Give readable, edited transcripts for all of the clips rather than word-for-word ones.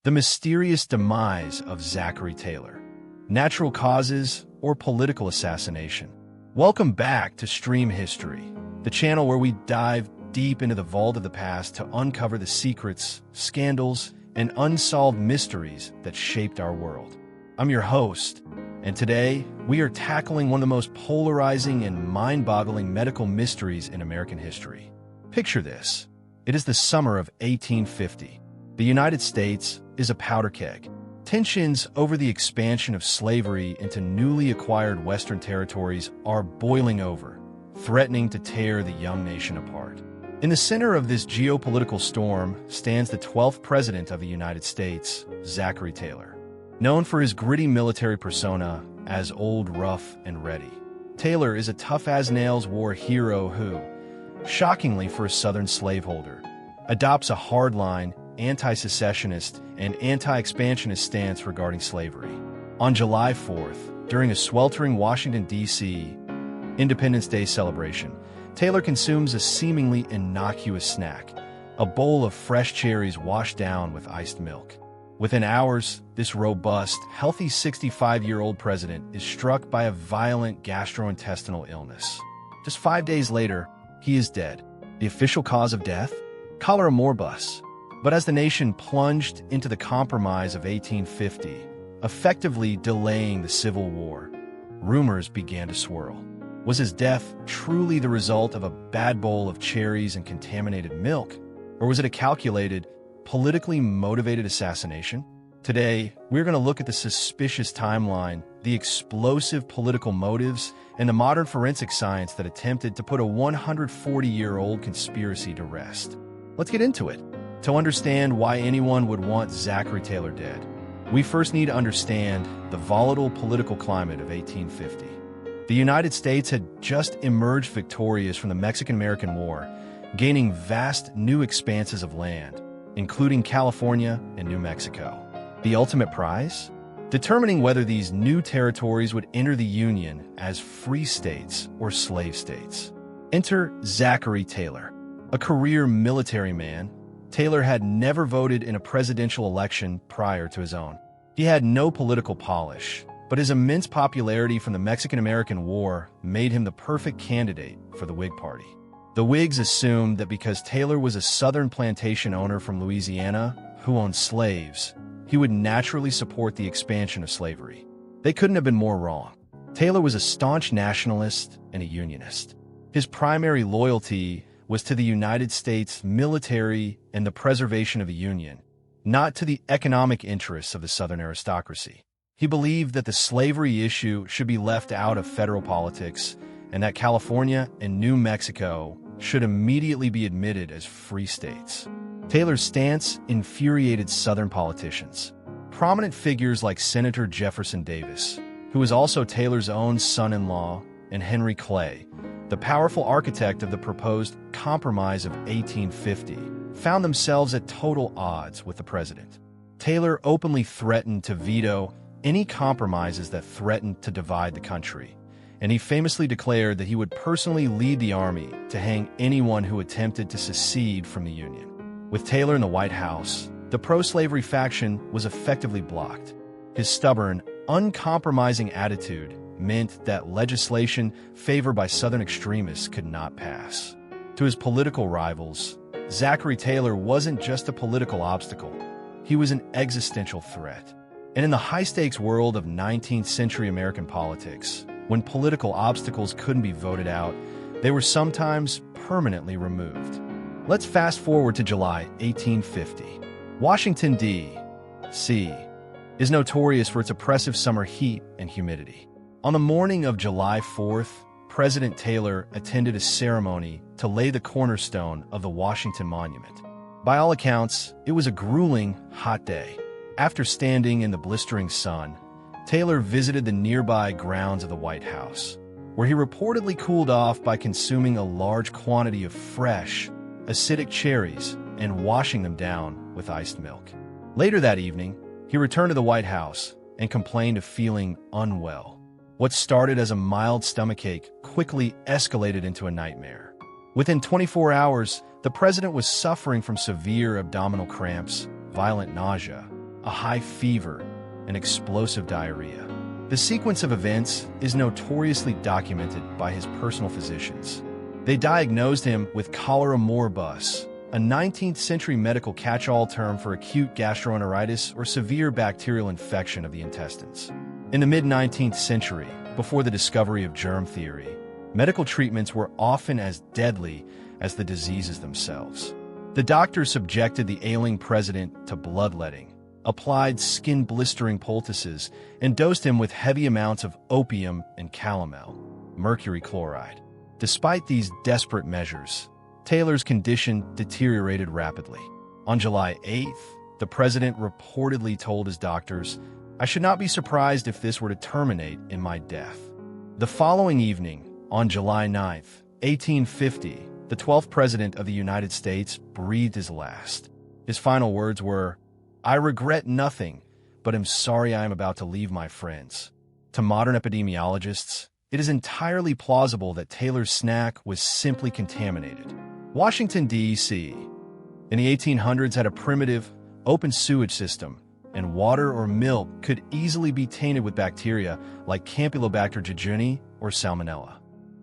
The mysterious demise of Zachary Taylor. Natural causes or political assassination. Welcome back to Stream History, the channel where we dive deep into the vault of the past to uncover the secrets, scandals, and unsolved mysteries that shaped our world. I'm your host, and today we are tackling one of the most polarizing and mind-boggling medical mysteries in American history. Picture this. It is the summer of 1850. The United States is a powder keg. Tensions over the expansion of slavery into newly acquired Western territories are boiling over, threatening to tear the young nation apart. In the center of this geopolitical storm stands the 12th President of the United States, Zachary Taylor. Known for his gritty military persona as Old Rough and Ready, Taylor is a tough-as-nails war hero who, shockingly for a Southern slaveholder, adopts a hardline, anti-secessionist and anti-expansionist stance regarding slavery. On July 4th, during a sweltering Washington, D.C. Independence Day celebration, Taylor consumes a seemingly innocuous snack, a bowl of fresh cherries washed down with iced milk. Within hours, this robust, healthy 65-year-old president is struck by a violent gastrointestinal illness. Just 5 days later, he is dead. The official cause of death? Cholera morbus. But as the nation plunged into the Compromise of 1850, effectively delaying the Civil War, rumors began to swirl. Was his death truly the result of a bad bowl of cherries and contaminated milk? Or was it a calculated, politically motivated assassination? Today, we're going to look at the suspicious timeline, the explosive political motives, and the modern forensic science that attempted to put a 140-year-old conspiracy to rest. Let's get into it. To understand why anyone would want Zachary Taylor dead, we first need to understand the volatile political climate of 1850. The United States had just emerged victorious from the Mexican-American War, gaining vast new expanses of land, including California and New Mexico. The ultimate prize? Determining whether these new territories would enter the Union as free states or slave states. Enter Zachary Taylor. A career military man, Taylor had never voted in a presidential election prior to his own. He had no political polish, but his immense popularity from the Mexican-American War made him the perfect candidate for the Whig Party. The Whigs assumed that because Taylor was a Southern plantation owner from Louisiana who owned slaves, he would naturally support the expansion of slavery. They couldn't have been more wrong. Taylor was a staunch nationalist and a unionist. His primary loyalty was to the United States military and the preservation of the Union, not to the economic interests of the Southern aristocracy. He believed that the slavery issue should be left out of federal politics and that California and New Mexico should immediately be admitted as free states. Taylor's stance infuriated Southern politicians. Prominent figures like Senator Jefferson Davis, who was also Taylor's own son-in-law, and Henry Clay, the powerful architect of the proposed Compromise of 1850, found themselves at total odds with the president. Taylor openly threatened to veto any compromises that threatened to divide the country, and he famously declared that he would personally lead the army to hang anyone who attempted to secede from the Union. With Taylor in the White House, the pro-slavery faction was effectively blocked. His stubborn, uncompromising attitude meant that legislation favored by Southern extremists could not pass. To his political rivals, Zachary Taylor wasn't just a political obstacle. He was an existential threat. And in the high-stakes world of 19th century American politics, when political obstacles couldn't be voted out, they were sometimes permanently removed. Let's fast forward to July 1850. Washington, D.C. is notorious for its oppressive summer heat and humidity. On the morning of July 4th, President Taylor attended a ceremony to lay the cornerstone of the Washington Monument. By all accounts, it was a grueling, hot day. After standing in the blistering sun, Taylor visited the nearby grounds of the White House, where he reportedly cooled off by consuming a large quantity of fresh, acidic cherries and washing them down with iced milk. Later that evening, he returned to the White House and complained of feeling unwell. What started as a mild stomachache quickly escalated into a nightmare. Within 24 hours, the president was suffering from severe abdominal cramps, violent nausea, a high fever, and explosive diarrhea. The sequence of events is notoriously documented by his personal physicians. They diagnosed him with cholera morbus, a 19th century medical catch-all term for acute gastroenteritis or severe bacterial infection of the intestines. In the mid-19th century, before the discovery of germ theory, medical treatments were often as deadly as the diseases themselves. The doctor subjected the ailing president to bloodletting, applied skin-blistering poultices, and dosed him with heavy amounts of opium and calomel, mercury chloride. Despite these desperate measures, Taylor's condition deteriorated rapidly. On July 8th, the president reportedly told his doctors, "I should not be surprised if this were to terminate in my death." The following evening, on July 9th, 1850, the 12th president of the United States breathed his last. His final words were, "I regret nothing, but am sorry I am about to leave my friends." To modern epidemiologists, it is entirely plausible that Taylor's snack was simply contaminated. Washington, D.C. in the 1800s had a primitive, open sewage system, and water or milk could easily be tainted with bacteria like Campylobacter jejuni or Salmonella.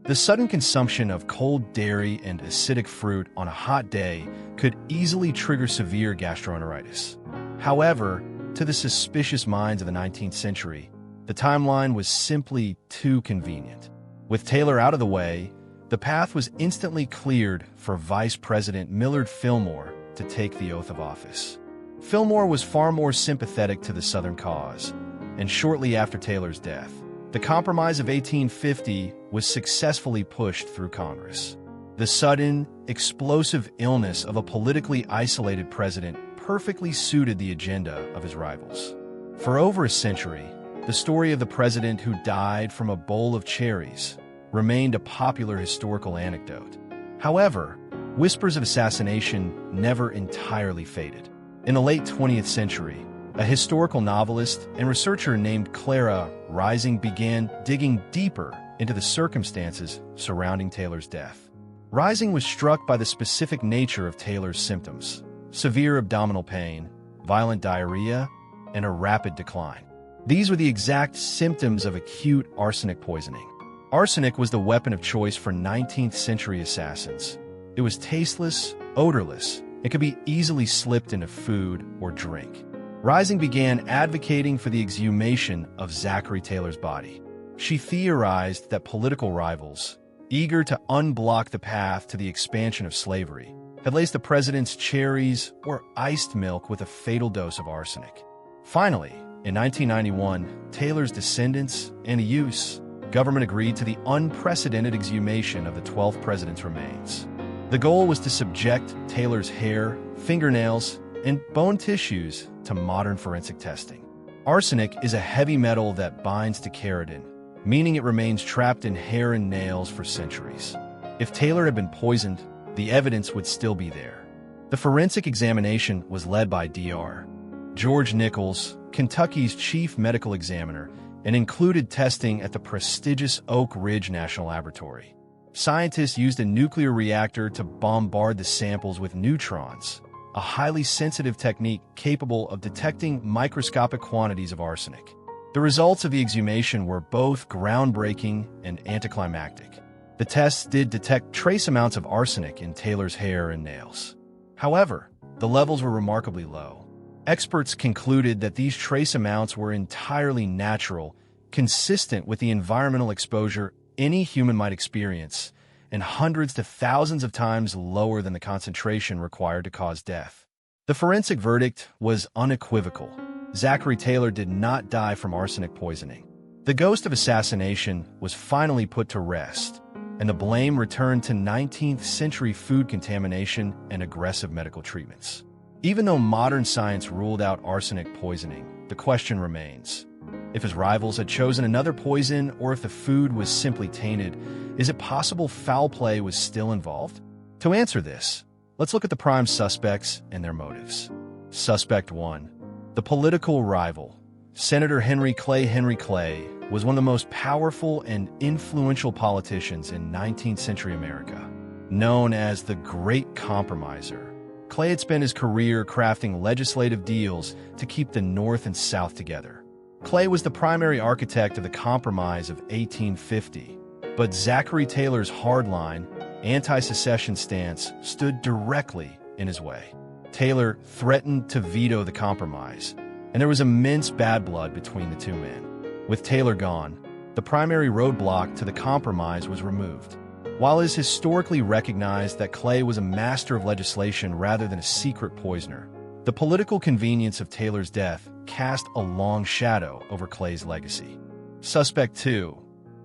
The sudden consumption of cold dairy and acidic fruit on a hot day could easily trigger severe gastroenteritis. However, to the suspicious minds of the 19th century, the timeline was simply too convenient. With Taylor out of the way, the path was instantly cleared for Vice President Millard Fillmore to take the oath of office. Fillmore was far more sympathetic to the Southern cause, and shortly after Taylor's death, the Compromise of 1850 was successfully pushed through Congress. The sudden, explosive illness of a politically isolated president perfectly suited the agenda of his rivals. For over a century, the story of the president who died from a bowl of cherries remained a popular historical anecdote. However, whispers of assassination never entirely faded. In the late 20th century, a historical novelist and researcher named Clara Rising began digging deeper into the circumstances surrounding Taylor's death. Rising was struck by the specific nature of Taylor's symptoms: severe abdominal pain, violent diarrhea, and a rapid decline. These were the exact symptoms of acute arsenic poisoning. Arsenic was the weapon of choice for 19th century assassins. It was tasteless, odorless, and could be easily slipped into food or drink. Rising began advocating for the exhumation of Zachary Taylor's body. She theorized that political rivals, eager to unblock the path to the expansion of slavery, had laced the president's cherries or iced milk with a fatal dose of arsenic. Finally, in 1991, Taylor's descendants and the use government agreed to the unprecedented exhumation of the 12th president's remains. The goal was to subject Taylor's hair, fingernails, and bone tissues to modern forensic testing. Arsenic is a heavy metal that binds to keratin, meaning it remains trapped in hair and nails for centuries. If Taylor had been poisoned, the evidence would still be there. The forensic examination was led by Dr. George Nichols, Kentucky's chief medical examiner, and included testing at the prestigious Oak Ridge National Laboratory. Scientists used a nuclear reactor to bombard the samples with neutrons, a highly sensitive technique capable of detecting microscopic quantities of arsenic. The results of the exhumation were both groundbreaking and anticlimactic. The tests did detect trace amounts of arsenic in Taylor's hair and nails. However, the levels were remarkably low. Experts concluded that these trace amounts were entirely natural, consistent with the environmental exposure any human might experience, and hundreds to thousands of times lower than the concentration required to cause death. The forensic verdict was unequivocal. Zachary Taylor did not die from arsenic poisoning. The ghost of assassination was finally put to rest, and the blame returned to 19th century food contamination and aggressive medical treatments. Even though modern science ruled out arsenic poisoning, the question remains: if his rivals had chosen another poison or if the food was simply tainted, is it possible foul play was still involved? To answer this, let's look at the prime suspects and their motives. Suspect 1. The political rival. Senator Henry Clay. Henry Clay was one of the most powerful and influential politicians in 19th century America. Known as the Great Compromiser, Clay had spent his career crafting legislative deals to keep the North and South together. Clay was the primary architect of the Compromise of 1850, but Zachary Taylor's hardline, anti-secession stance stood directly in his way. Taylor threatened to veto the compromise, and there was immense bad blood between the two men. With Taylor gone, the primary roadblock to the compromise was removed. While it is historically recognized that Clay was a master of legislation rather than a secret poisoner, the political convenience of Taylor's death cast a long shadow over Clay's legacy. Suspect 2.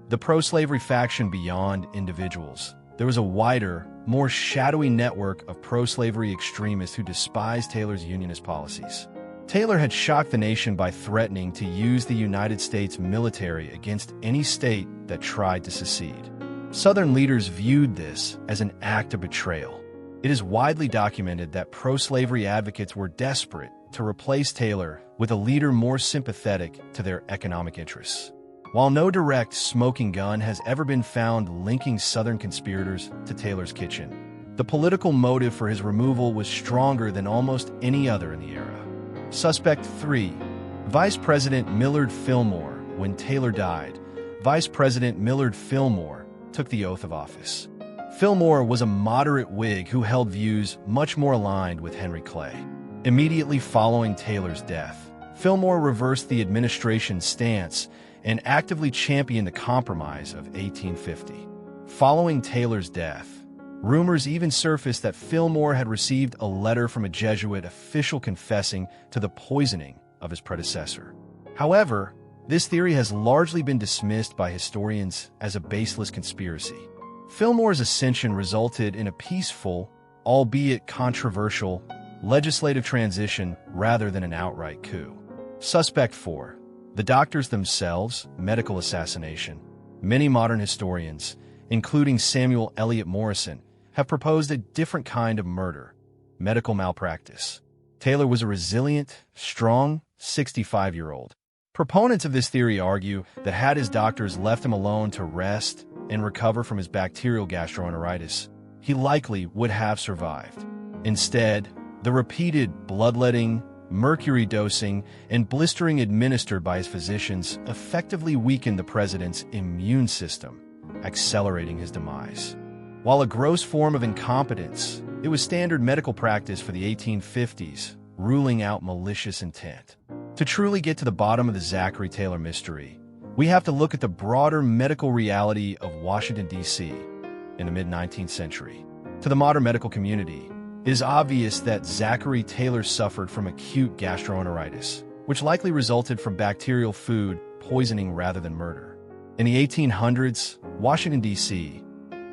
The pro-slavery faction beyond individuals. There was a wider, more shadowy network of pro-slavery extremists who despised Taylor's unionist policies. Taylor had shocked the nation by threatening to use the United States military against any state that tried to secede. Southern leaders viewed this as an act of betrayal. It is widely documented that pro-slavery advocates were desperate to replace Taylor with a leader more sympathetic to their economic interests. While no direct smoking gun has ever been found linking Southern conspirators to Taylor's kitchen, the political motive for his removal was stronger than almost any other in the era. Suspect 3. Vice President Millard Fillmore. When Taylor died, Vice President Millard Fillmore took the oath of office. Fillmore was a moderate Whig who held views much more aligned with Henry Clay. Immediately following Taylor's death, Fillmore reversed the administration's stance and actively championed the Compromise of 1850. Following Taylor's death, rumors even surfaced that Fillmore had received a letter from a Jesuit official confessing to the poisoning of his predecessor. However, this theory has largely been dismissed by historians as a baseless conspiracy. Fillmore's ascension resulted in a peaceful, albeit controversial, legislative transition rather than an outright coup. Suspect 4. The doctors themselves, medical assassination. Many modern historians, including Samuel Eliot Morison, have proposed a different kind of murder, medical malpractice. Taylor was a resilient, strong, 65-year-old. Proponents of this theory argue that had his doctors left him alone to rest and recover from his bacterial gastroenteritis, he likely would have survived. Instead, the repeated bloodletting, mercury dosing, and blistering administered by his physicians effectively weakened the president's immune system, accelerating his demise. While a gross form of incompetence, it was standard medical practice for the 1850s, ruling out malicious intent. To truly get to the bottom of the Zachary Taylor mystery, we have to look at the broader medical reality of Washington, D.C. in the mid-19th century. To the modern medical community, it is obvious that Zachary Taylor suffered from acute gastroenteritis, which likely resulted from bacterial food poisoning rather than murder. In the 1800s, Washington, D.C.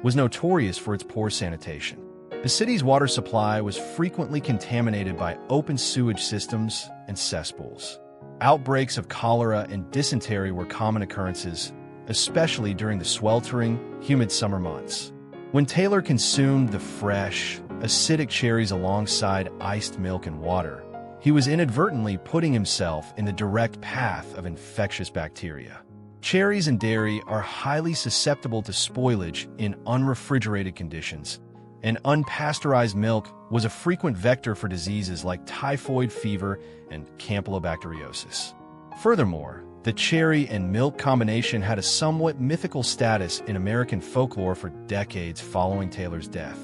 was notorious for its poor sanitation. The city's water supply was frequently contaminated by open sewage systems and cesspools. Outbreaks of cholera and dysentery were common occurrences, especially during the sweltering, humid summer months. When Taylor consumed the fresh, acidic cherries alongside iced milk and water, he was inadvertently putting himself in the direct path of infectious bacteria. Cherries and dairy are highly susceptible to spoilage in unrefrigerated conditions, and unpasteurized milk was a frequent vector for diseases like typhoid fever and campylobacteriosis. Furthermore, the cherry and milk combination had a somewhat mythical status in American folklore for decades following Taylor's death.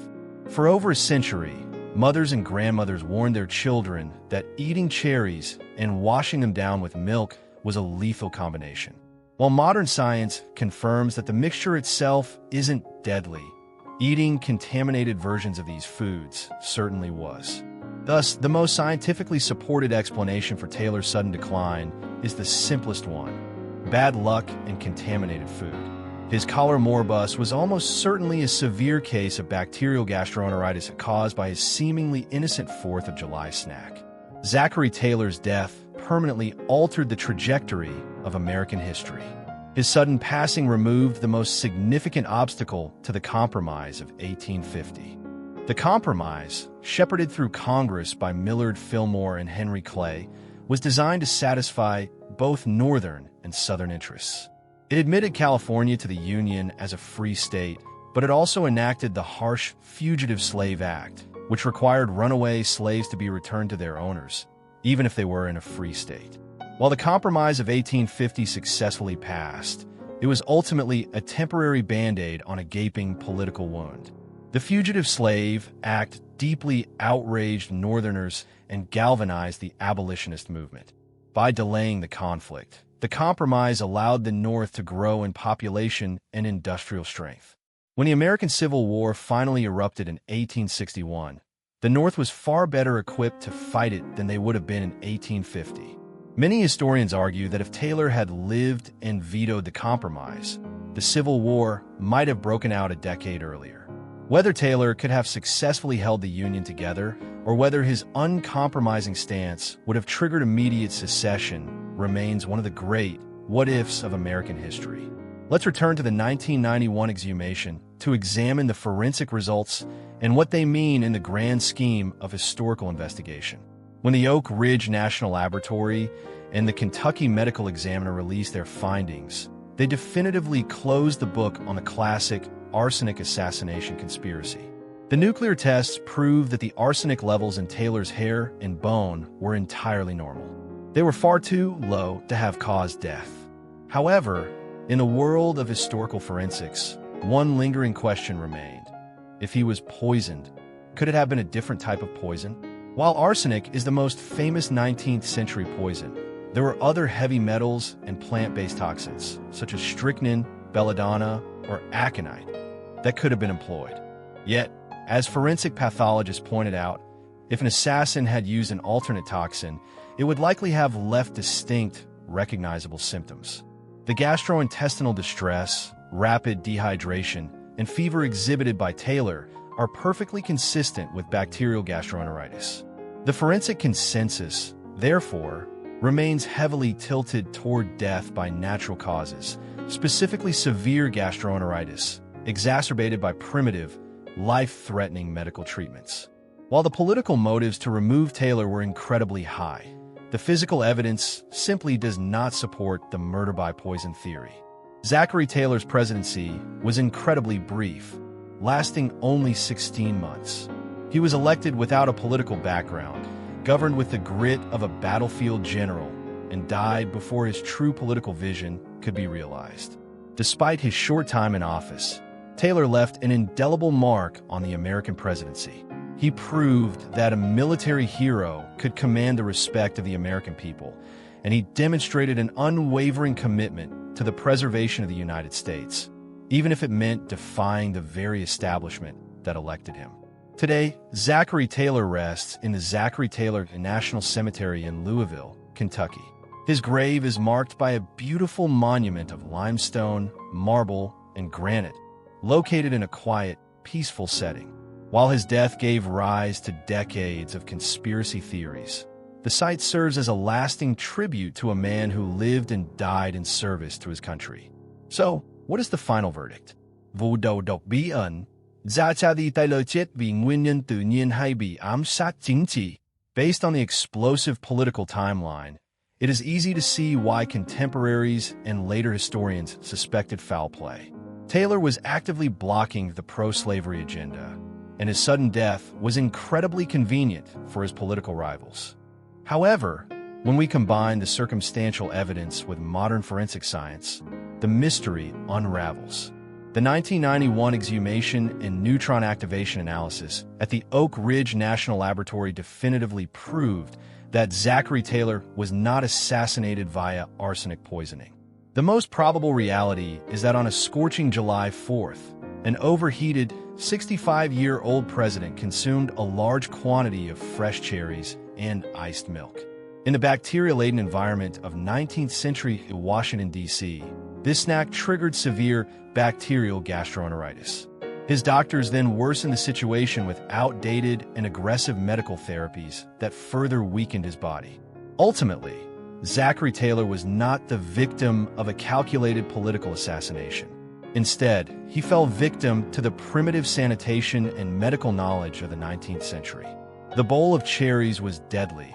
For over a century, mothers and grandmothers warned their children that eating cherries and washing them down with milk was a lethal combination. While modern science confirms that the mixture itself isn't deadly, eating contaminated versions of these foods certainly was. Thus, the most scientifically supported explanation for Taylor's sudden decline is the simplest one: bad luck and contaminated food. His cholera morbus was almost certainly a severe case of bacterial gastroenteritis caused by his seemingly innocent 4th of July snack. Zachary Taylor's death permanently altered the trajectory of American history. His sudden passing removed the most significant obstacle to the Compromise of 1850. The Compromise, shepherded through Congress by Millard Fillmore and Henry Clay, was designed to satisfy both Northern and Southern interests. It admitted California to the Union as a free state, but it also enacted the harsh Fugitive Slave Act, which required runaway slaves to be returned to their owners, even if they were in a free state. While the Compromise of 1850 successfully passed, it was ultimately a temporary band-aid on a gaping political wound. The Fugitive Slave Act deeply outraged Northerners and galvanized the abolitionist movement. By delaying the conflict, the Compromise allowed the North to grow in population and industrial strength. When the American Civil War finally erupted in 1861, the North was far better equipped to fight it than they would have been in 1850. Many historians argue that if Taylor had lived and vetoed the Compromise, the Civil War might have broken out a decade earlier. Whether Taylor could have successfully held the Union together, or whether his uncompromising stance would have triggered immediate secession, remains one of the great what-ifs of American history. Let's return to the 1991 exhumation to examine the forensic results and what they mean in the grand scheme of historical investigation. When the Oak Ridge National Laboratory and the Kentucky Medical Examiner released their findings, they definitively closed the book on the classic Arsenic assassination conspiracy. The nuclear tests proved that the arsenic levels in Taylor's hair and bone were entirely normal. They were far too low to have caused death. However, in the world of historical forensics, one lingering question remained. If he was poisoned, could it have been a different type of poison? While arsenic is the most famous 19th century poison, there were other heavy metals and plant-based toxins, such as strychnine, belladonna, or aconite, that could have been employed. Yet, as forensic pathologists pointed out, if an assassin had used an alternate toxin, it would likely have left distinct, recognizable symptoms. The gastrointestinal distress, rapid dehydration, and fever exhibited by Taylor are perfectly consistent with bacterial gastroenteritis. The forensic consensus, therefore, remains heavily tilted toward death by natural causes, specifically severe gastroenteritis, exacerbated by primitive, life-threatening medical treatments. While the political motives to remove Taylor were incredibly high, the physical evidence simply does not support the murder by poison theory. Zachary Taylor's presidency was incredibly brief, lasting only 16 months. He was elected without a political background, governed with the grit of a battlefield general, and died before his true political vision could be realized. Despite his short time in office, Taylor left an indelible mark on the American presidency. He proved that a military hero could command the respect of the American people, and he demonstrated an unwavering commitment to the preservation of the United States, even if it meant defying the very establishment that elected him. Today, Zachary Taylor rests in the Zachary Taylor National Cemetery in Louisville, Kentucky. His grave is marked by a beautiful monument of limestone, marble, and granite, located in a quiet, peaceful setting. While his death gave rise to decades of conspiracy theories, the site serves as a lasting tribute to a man who lived and died in service to his country. So, what is the final verdict? Vụ đầu độc bí ẩn, Zachary Taylor chết vì nguyên nhân tự nhiên hay bị ám sát chính trị? Based on the explosive political timeline, it is easy to see why contemporaries and later historians suspected foul play. Taylor was actively blocking the pro-slavery agenda, and his sudden death was incredibly convenient for his political rivals. However, when we combine the circumstantial evidence with modern forensic science, the mystery unravels. The 1991 exhumation and neutron activation analysis at the Oak Ridge National Laboratory definitively proved that Zachary Taylor was not assassinated via arsenic poisoning. The most probable reality is that on a scorching July 4th, an overheated 65-year-old president consumed a large quantity of fresh cherries and iced milk. In the bacteria-laden environment of 19th century Washington, D.C., this snack triggered severe bacterial gastroenteritis. His doctors then worsened the situation with outdated and aggressive medical therapies that further weakened his body. Ultimately, Zachary Taylor was not the victim of a calculated political assassination. Instead, he fell victim to the primitive sanitation and medical knowledge of the 19th century. The bowl of cherries was deadly,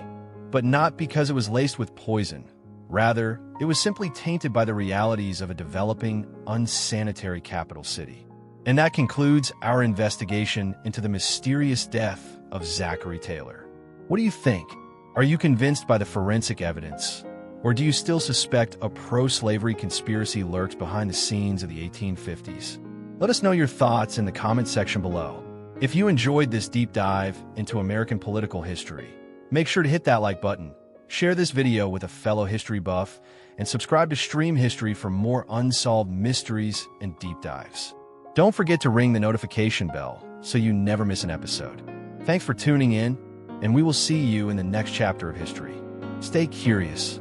but not because it was laced with poison. Rather, it was simply tainted by the realities of a developing, unsanitary capital city. And that concludes our investigation into the mysterious death of Zachary Taylor. What do you think? Are you convinced by the forensic evidence? Or do you still suspect a pro-slavery conspiracy lurks behind the scenes of the 1850s? Let us know your thoughts in the comment section below. If you enjoyed this deep dive into American political history, make sure to hit that like button, share this video with a fellow history buff, and subscribe to Stream History for more unsolved mysteries and deep dives. Don't forget to ring the notification bell so you never miss an episode. Thanks for tuning in, and we will see you in the next chapter of history. Stay curious.